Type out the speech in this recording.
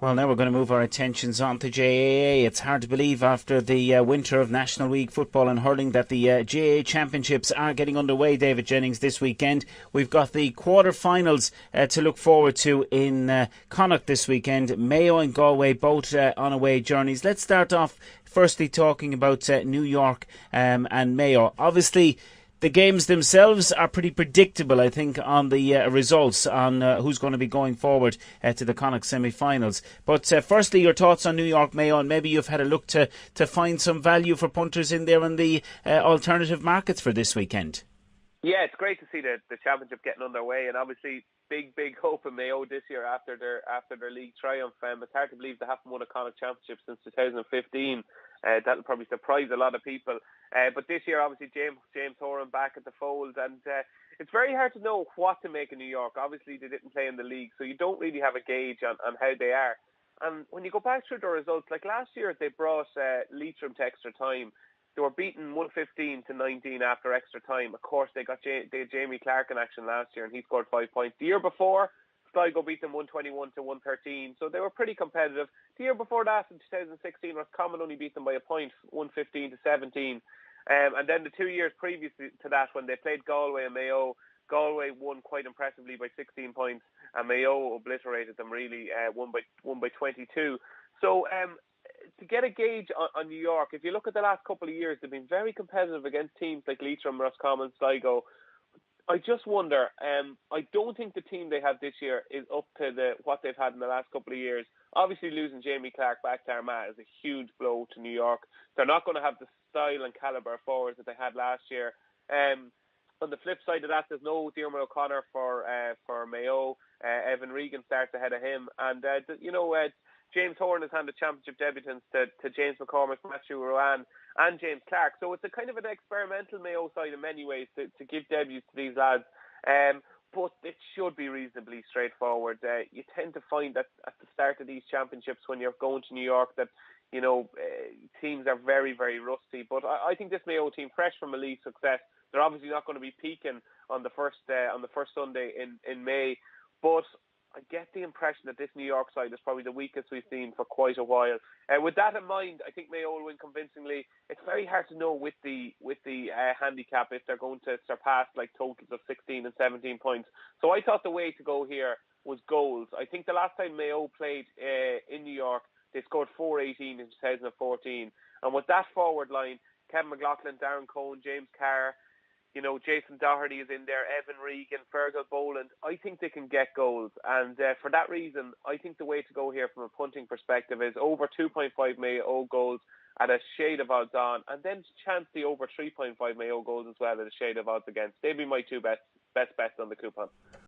Well, now we're going to move our attentions on to GAA. It's hard to believe after the winter of National League football and hurling that the GAA Championships are getting underway, David Jennings, this weekend. We've got the quarter-finals to look forward to in Connacht this weekend. Mayo and Galway both on away journeys. Let's start off firstly talking about New York and Mayo. Obviously, the games themselves are pretty predictable, I think, on the results, on who's going to be going forward to the Connacht semi-finals. But firstly, your thoughts on New York Mayo, and maybe you've had a look to find some value for punters in there in the alternative markets for this weekend. Yeah, it's great to see the championship getting underway, and obviously big hope in Mayo this year after their league triumph. It's hard to believe they haven't won a Connacht championship since 2015. That'll probably surprise a lot of people. But this year, obviously, James Horan back at the fold, and it's very hard to know what to make of New York. Obviously, they didn't play in the league, so you don't really have a gauge on how they are. And when you go back through the results, like last year, they brought Leitrim to extra time. They were beaten 115-19 after extra time. Of course, they had Jamie Clark in action last year, and he scored 5 points. The year before, Sligo beat them 121-113, so they were pretty competitive. The year before that, in 2016, Roscommon only beat them by a point, 115-17. And then the 2 years previous to that, when they played Galway and Mayo, Galway won quite impressively by 16 points, and Mayo obliterated them really, won by 22. So to get a gauge on New York, if you look at the last couple of years, they've been very competitive against teams like Leitrim, Roscommon, Sligo. I just wonder, I don't think the team they have this year is up to what they've had in the last couple of years. Obviously, losing Jamie Clark back to Armagh is a huge blow to New York. They're not going to have the style and calibre of forwards that they had last year. On the flip side of that, there's no Diarmuid O'Connor for Mayo. Evan Regan starts ahead of him. And, James Horan has handed championship debutants to James McCormick, Matthew Rowan and James Clark. So it's a kind of an experimental Mayo side in many ways to give debuts to these lads. But it should be reasonably straightforward. You tend to find that at the start of these championships, when you're going to New York, that teams are very, very rusty. But I think this Mayo team, fresh from a league success, they're obviously not going to be peaking on the first Sunday in May. But I get the impression that this New York side is probably the weakest we've seen for quite a while. With that in mind, I think Mayo will win convincingly. It's very hard to know with the handicap if they're going to surpass like totals of 16 and 17 points. So I thought the way to go here was goals. I think the last time Mayo played in New York, they scored 418 in 2014. And with that forward line, Kevin McLaughlin, Darren Cohn, James Carr, Jason Doherty is in there, Evan Regan, Fergal Boland. I think they can get goals. And for that reason, I think the way to go here from a punting perspective is over 2.5 Mayo goals at a shade of odds on, and then chance the over 3.5 Mayo goals as well at a shade of odds against. They'd be my two best bets on the coupon.